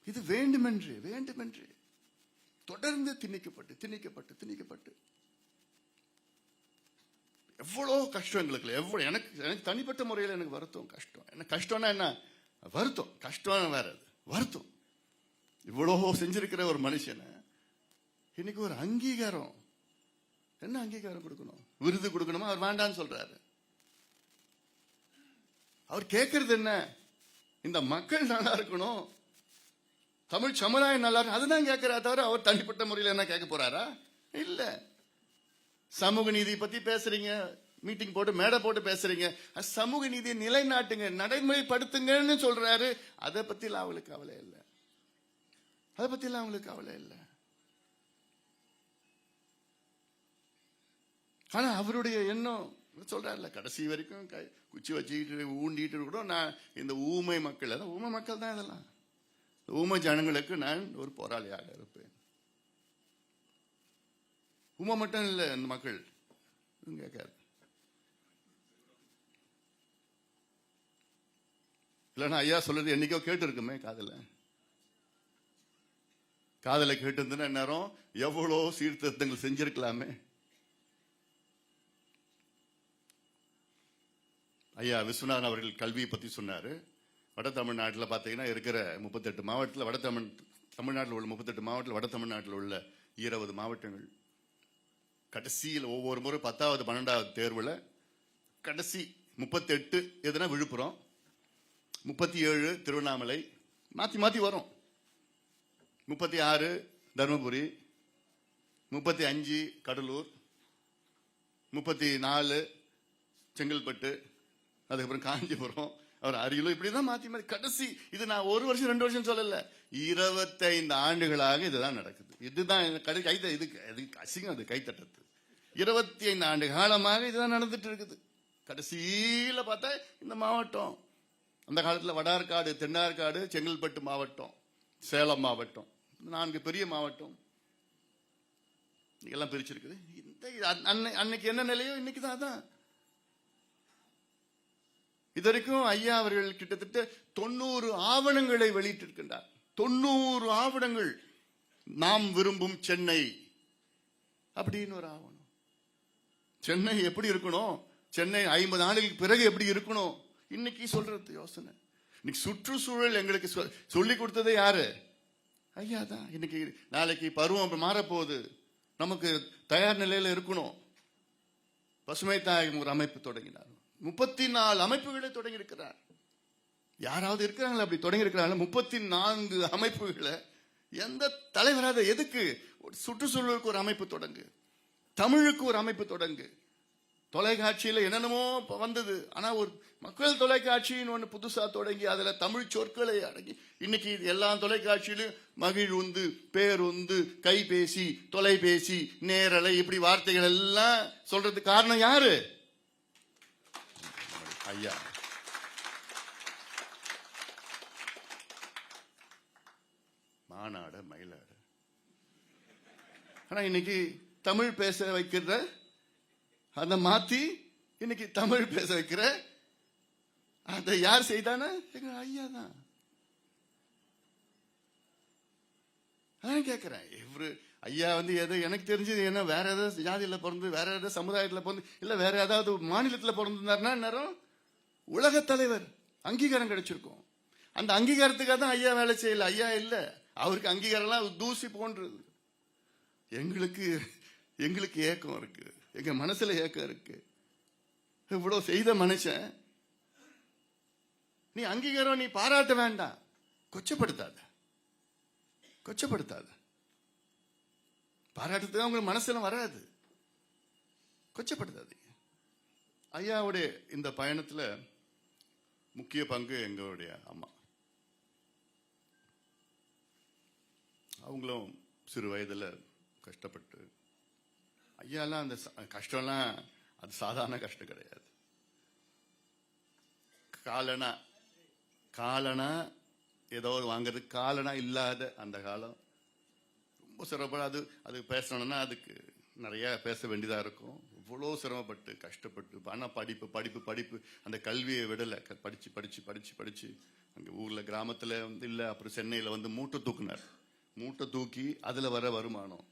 இது வேண்டுமென்று தொடர்ந்து திணிக்கப்பட்டு எவ்வளோ கஷ்டம் எங்களுக்கு. எவ்வளவு எனக்கு தனிப்பட்ட முறையில் எனக்கு வருத்தம், கஷ்டம். என்ன கஷ்டம்னா என்ன? வருத்தம். கஷ்டம் வேற, அது வருத்தம். இவ்வளோ செஞ்சிருக்கிற ஒரு மனுஷனை இன்னைக்கு ஒரு அங்கீகாரம், என்ன அங்கீகாரம் கொடுக்கணும்? விருது கொடுக்கணுமா? அவர் வேண்டான்னு சொல்றாரு. அவர் கேட்கறது என்ன? இந்த மக்கள் நல்லா இருக்கணும், தமிழ் சமுதாயம் நல்லா இருக்கும், அதுதான் கேட்கிறா தவிர அவர் தனிப்பட்ட முறையில் என்ன கேட்க போறாரா? இல்ல. சமூக நீதி பத்தி பேசுறீங்க, மீட்டிங் போட்டு மேடை போட்டு பேசுறீங்க, சமூக நீதியை நிலைநாட்டுங்க, நடைமுறைப்படுத்துங்கன்னு சொல்றாரு. அதை பத்தி அவங்களுக்கு கவலை இல்லை. ஆனா அவருடைய எண்ணம் சொல்றாருல, கடைசி வரைக்கும் குச்சி வச்சுக்கிட்டு ஊண்டிட்டு கூட, நான் இந்த ஊமை மக்கள் தான் இதெல்லாம், ஊமை ஜனங்களுக்கு நான் ஒரு போராளியாக இருப்பேன். உமா மட்டும் இல்லை அந்த மக்கள் கேட்காது. இல்லைன்னா ஐயா சொல்றது என்னைக்கோ கேட்டு இருக்குமே காதல கேட்டு இருந்ததுன்னா நேரம் எவ்வளோ சீர்திருத்தங்கள் செஞ்சிருக்கலாமே. ஐயா விஸ்வநாதன் அவர்கள் கல்வியை பத்தி சொன்னாரு. வட தமிழ்நாட்டில் பார்த்தீங்கன்னா இருக்கிற 38 மாவட்டத்தில் தமிழ்நாட்டில் உள்ள 38 மாவட்டத்தில் வட தமிழ்நாட்டில் உள்ள 20 மாவட்டங்கள் கடைசியில் ஒவ்வொரு முறை 10வது 12வது தேர்வில் கடைசி 38 எதுனா விழுப்புரம், 37 திருவண்ணாமலை, மாற்றி மாற்றி வரும். 36 தருமபுரி, 35 கடலூர், 34 செங்கல்பட்டு, அதுக்கப்புறம் காஞ்சிபுரம், அவர் அரியலூர், இப்படிதான் மாற்றி மாற்றி கடைசி. இது நான் 1 வருஷம் 2 வருஷம் சொல்லல, 25 ஆண்டுகளாக இதுதான் நடக்குது. இதுதான் இதுக்கு அசிங்கம், அது கைத்தட்டது. 25 ஆண்டு காலமாக இதுதான் நடந்துட்டு இருக்குது. கடைசியில பார்த்தா இந்த மாவட்டம், அந்த காலத்தில் வடார்காடு, தென்னார்காடு, செங்கல்பட்டு மாவட்டம், சேலம் மாவட்டம், 4 பெரிய மாவட்டம் எல்லாம் பிரிச்சிருக்குது. அன்னைக்கு என்ன நிலையோ இன்னைக்கு தான் அதான். இது வரைக்கும் ஐயா அவர்கள் கிட்டத்தட்ட 90 ஆவணங்களை வெளியிட்டிருக்கின்றார். 90 ஆவணங்கள். நாம் விரும்பும் சென்னை அப்படின்னு ஒரு ஆவணம். சென்னை எப்படி இருக்கணும், சென்னை 50 ஆண்டுகளுக்கு பிறகு எப்படி இருக்கணும், இன்னைக்கு சொல்றது யோசனை. இன்னைக்கு சுற்றுச்சூழல் எங்களுக்கு சொல்லி கொடுத்ததே யாரு? ஐயா தான். இன்னைக்கு நாளைக்கு பருவம் மாறப்போகுது, நமக்கு தயார் நிலையில இருக்கணும். பசுமை தாயகம் ஒரு அமைப்பு தொடங்கினார். 34 அமைப்புகளை தொடங்கி இருக்கிறார். யாராவது இருக்கிறாங்களா அப்படி தொடங்கி இருக்கிறாங்க? 34 அமைப்புகளை. எந்த தலைவராத எதுக்கு? சுற்றுச்சூழலுக்கு ஒரு அமைப்பு தொடங்கு, தமிழுக்கு ஒரு அமைப்பு தொடங்கு. தொலைக்காட்சியில் என்னென்னமோ வந்தது, ஆனா ஒரு மக்கள் தொலைக்காட்சின்னு ஒன்று புதுசா தொடங்கி அதுல தமிழ் சொற்களை அடங்கி இன்னைக்கு எல்லா தொலைக்காட்சியிலும் மகிழுந்து, பேருந்து, கைபேசி, தொலைபேசி, நேரலை, இப்படி வார்த்தைகள் எல்லாம் சொல்றதுக்கு காரணம் யாரு? ஐயா. மாநாட மயிலாட. ஆனா இன்னைக்கு தமிழ் பேச வைக்கிற அதை மாத்தி இன்னைக்கு தமிழ் பேச வைக்கிற அதை யார் செய்தான? எங்க ஐயா தான். கேட்கிறேன், இவரு ஐயா எது எனக்கு தெரிஞ்சது என்ன, வேற ஏதாவது ஜாதியில பிறந்து, வேற ஏதாவது சமுதாயத்தில் பிறந்து, இல்ல வேற ஏதாவது மாநிலத்தில் பிறந்திருந்தாருன்னா நேரம் உலக தலைவர் அங்கீகாரம் கிடைச்சிருக்கும். அந்த அங்கீகாரத்துக்காக தான் ஐயா வேலை செய்யல. ஐயா இல்ல, அவருக்கு அங்கீகாரம்லாம் தூசி போன்றது. எங்களுக்கு ஏக்கம் இருக்கு, எங்க மனசுல ஏக்கம் இருக்கு. இவ்வளவு செய்த மனுஷன் நீ அங்கீகாரம், நீ பாராட்ட வேண்டாம், கொச்சப்படுத்தாத. பாராட்டுறதுக்கு உங்களுக்கு மனசுல வராது, கொச்சப்படுத்தாதீங்க. ஐயாவுடைய இந்த பயணத்துல முக்கிய பங்கு எங்களுடைய அம்மா. அவங்களும் சிறு வயதுல கஷ்டப்பட்டு, ஐயாலாம் அந்த கஷ்டம்லாம் அது சாதாரண கஷ்டம் கிடையாது. காலனா ஏதோ வாங்கிறது, காலனா இல்லாத அந்த காலம் ரொம்ப சிரமப்படாது. அது பேசணும்னா அதுக்கு நிறைய பேச வேண்டியதா இருக்கும். இவ்வளோ சிரமப்பட்டு கஷ்டப்பட்டு, ஆனால் படிப்பு அந்த கல்வியை விடலை. படிச்சு அங்கே ஊரில் கிராமத்தில் இல்லை, அப்புறம் சென்னையில் மூட்டை தூக்குனார். மூட்டை தூக்கி அதில் வர வருமானம்,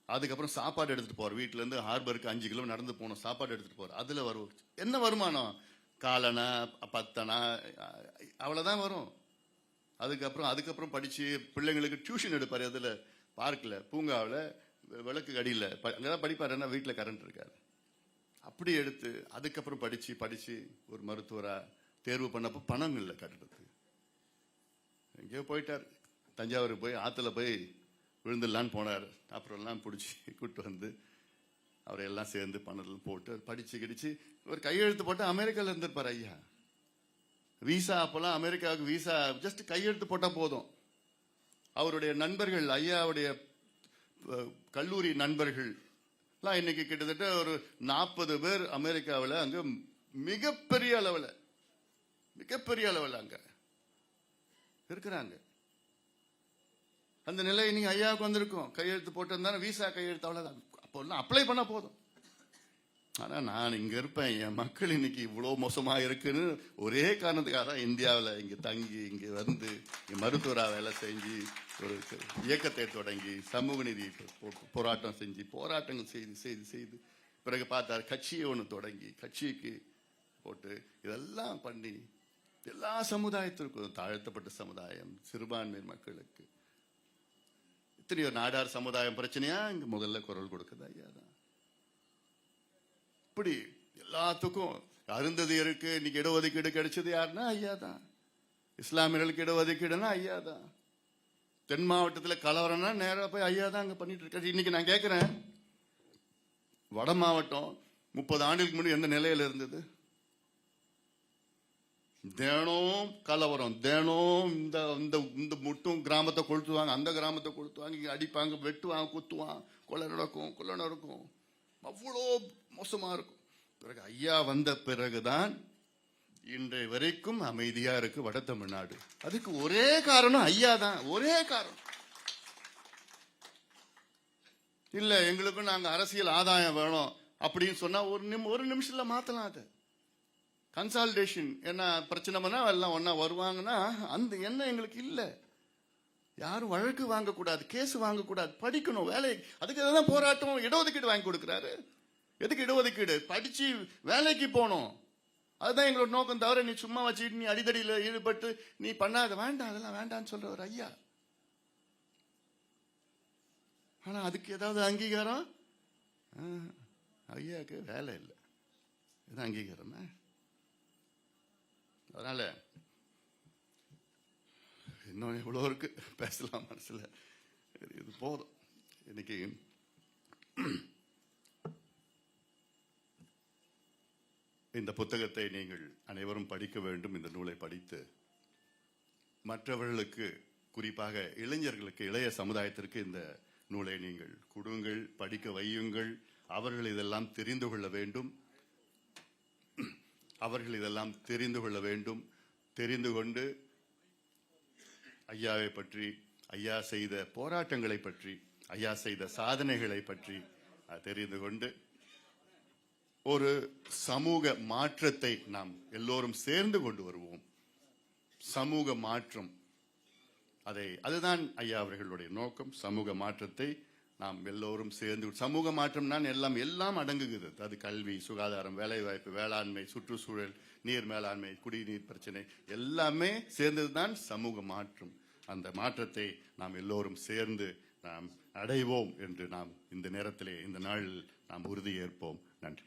அதுக்கப்புறம் சாப்பாடு எடுத்துட்டு போற, வீட்டிலேருந்து ஹார்பருக்கு 5 கிலோ நடந்து போகணும், சாப்பாடு எடுத்துட்டு போற, அதில் வரும் என்ன வருமானம்? காலனா 10 அவ்வளோதான் வரும். அதுக்கப்புறம் படிச்சு பிள்ளைங்களுக்கு டியூஷன் எடுப்பாரு. அதில் பார்க்கில், பூங்காவில், விளக்கு அடியில் அங்கேதான் படிப்பார். என்ன வீட்டில் கரண்ட் இருக்காது. அப்படி எடுத்து அதுக்கப்புறம் படிச்சு ஒரு மருத்துவரா தேர்வு பண்ணப்போ பணம் இல்லை கட்டுறதுக்கு. எங்கேயோ போயிட்டார், தஞ்சாவூருக்கு போய் ஆற்றுல போய் விழுந்துடலான்னு போனார். அப்புறம் எல்லாம் பிடிச்சி கூப்பிட்டு வந்து அவரை எல்லாம் சேர்ந்து பணம் போட்டு படிச்சு கிடிச்சு ஒரு கையெழுத்து போட்டு அமெரிக்காவில் இருந்திருப்பார் ஐயா. விசா, அப்பெல்லாம் அமெரிக்காவுக்கு விசா ஜஸ்ட் கையெழுத்து போட்டால் போதும். அவருடைய நண்பர்கள், ஐயாவுடைய கல்லூரி நண்பர்கள் இன்னைக்கு கிட்டத்தட்ட ஒரு 40 பேர் அமெரிக்காவில் அங்க மிகப்பெரிய அளவில் அங்க இருக்கிறாங்க. அந்த நிலை நீங்க ஐயாவுக்கு வந்திருக்கும். கையெழுத்து போட்டிருந்தாலும் விசா கையெழுத்து, அவ்வளவுதான். அப்போல்லாம் அப்ளை பண்ண போதும். ஆனா நான் இங்க இருப்பேன், என் மக்கள் இன்னைக்கு இவ்வளவு மோசமா இருக்குன்னு ஒரே காரணத்துக்காக தான் இந்தியாவில் இங்க தங்கி இங்க வந்து மருத்துவரா வேலை செஞ்சு ஒரு இயக்கத்தை தொடங்கி சமூக நீதி போராட்டம் செஞ்சு போராட்டங்கள் செய்து செய்து செய்து பிறகு பார்த்தார் கட்சியை ஒன்று தொடங்கி கட்சிக்கு போட்டு இதெல்லாம் பண்ணி எல்லா சமுதாயத்திற்கும், தாழ்த்தப்பட்ட சமுதாயம், சிறுபான்மை மக்களுக்கு, இத்தனையோ நாடார் சமுதாயம் பிரச்சனையா இங்க முதல்ல குரல் கொடுக்குது ஐயா தான். இப்படி எல்லாத்துக்கும் அருந்ததியருக்கு இன்னைக்கு இடஒதுக்கீடு கிடைச்சது யாருன்னா ஐயா தான். இஸ்லாமியர்களுக்கு இடஒதுக்கீடுனா ஐயா தான். தென் மாவட்டத்தில் கலவரம்னா நேராக போய் ஐயா தான் அங்க பண்ணிட்டு இருக்காரு. இன்னைக்கு நான் கேட்கிறேன், வட மாவட்டம் 30 ஆண்டுகளுக்கு முன்னாடி எந்த நிலையில இருந்தது? தினம் கலவரம், தினம் இந்த மட்டும் கிராமத்தை கொளுத்துவாங்க, அந்த கிராமத்தை கொளுத்துவாங்க, இங்க அடிப்பாங்க, வெட்டுவாங்க, குத்துவாங்க, கொலை நடக்கும், அவ்வளோ மோசமா இருக்கும். பிறகு ஐயா வந்த பிறகுதான் இன்றைய வரைக்கும் அமைதியா இருக்கு வட தமிழ்நாடு. அதுக்கு ஒரே காரணம் ஐயா தான். ஒரே காரணம் இல்ல எங்களுக்கு நாங்க அரசியல் ஆதாயம் வேணும் அப்படின்னு சொன்னா ஒரு நிமிஷத்துல மாத்தலாம். அது கன்சாலிடேஷன் என்ன பிரச்சனை பண்ணா எல்லாம் ஒன்னா வருவாங்கன்னா அந்த எண்ணம் எங்களுக்கு இல்ல. யாரும் வழக்கு வாங்கக்கூடாது, கேஸ் வாங்கக்கூடாது, படிக்கணும், வேலை. அதுக்கு தான் போராட்டம். இடஒதுக்கீடு வாங்கி கொடுக்கிறாரு. எதுக்கு இடஒதுக்கீடு? படிச்சு வேலைக்கு போகணும். அதுதான் எங்களோட நோக்கம். தவிர நீ சும்மா வச்சுட்டு நீ அடிதடியில் ஈடுபட்டு நீ பண்ணாத, வேண்டாம், அதெல்லாம் வேண்டாம்னு சொல்றவர் ஐயா. ஆனா அதுக்கு ஏதாவது அங்கீகாரம்? ஐயாவுக்கு வேலை இல்லை, இது அங்கீகாரமா? அதனால இன்னும் எவ்வளோ இருக்கு பேசலாம் மனசுல. இது போதும். இன்னைக்கு இந்த புத்தகத்தை நீங்கள் அனைவரும் படிக்க வேண்டும். இந்த நூலை படித்து மற்றவர்களுக்கு, குறிப்பாக இளைஞர்களுக்கு, இளைய சமுதாயத்திற்கு இந்த நூலை நீங்கள் கொடுங்கள், படிக்க வையுங்கள். அவர்கள் இதெல்லாம் தெரிந்து கொள்ள வேண்டும். தெரிந்து கொண்டு ஐயாவை பற்றி, ஐயா செய்த போராட்டங்களை பற்றி, ஐயா செய்த சாதனைகளை பற்றி தெரிந்து கொண்டு ஒரு சமூக மாற்றத்தை நாம் எல்லோரும் சேர்ந்து கொண்டு வருவோம். சமூக மாற்றம், அதுதான் ஐயா அவர்களுடைய நோக்கம். சமூக மாற்றத்தை நாம் எல்லோரும் சேர்ந்து, சமூக மாற்றம்னா எல்லாம் அடங்குகிறது. அது கல்வி, சுகாதாரம், வேலைவாய்ப்பு, வேளாண்மை, சுற்றுச்சூழல், நீர் மேலாண்மை, குடிநீர் பிரச்சனை எல்லாமே சேர்ந்ததுதான் சமூக மாற்றம். அந்த மாற்றத்தை நாம் எல்லோரும் சேர்ந்து நாம் அடைவோம் என்று நாம் இந்த நேரத்திலே, இந்த நாளில் நாம் உறுதியேற்போம். நன்றி.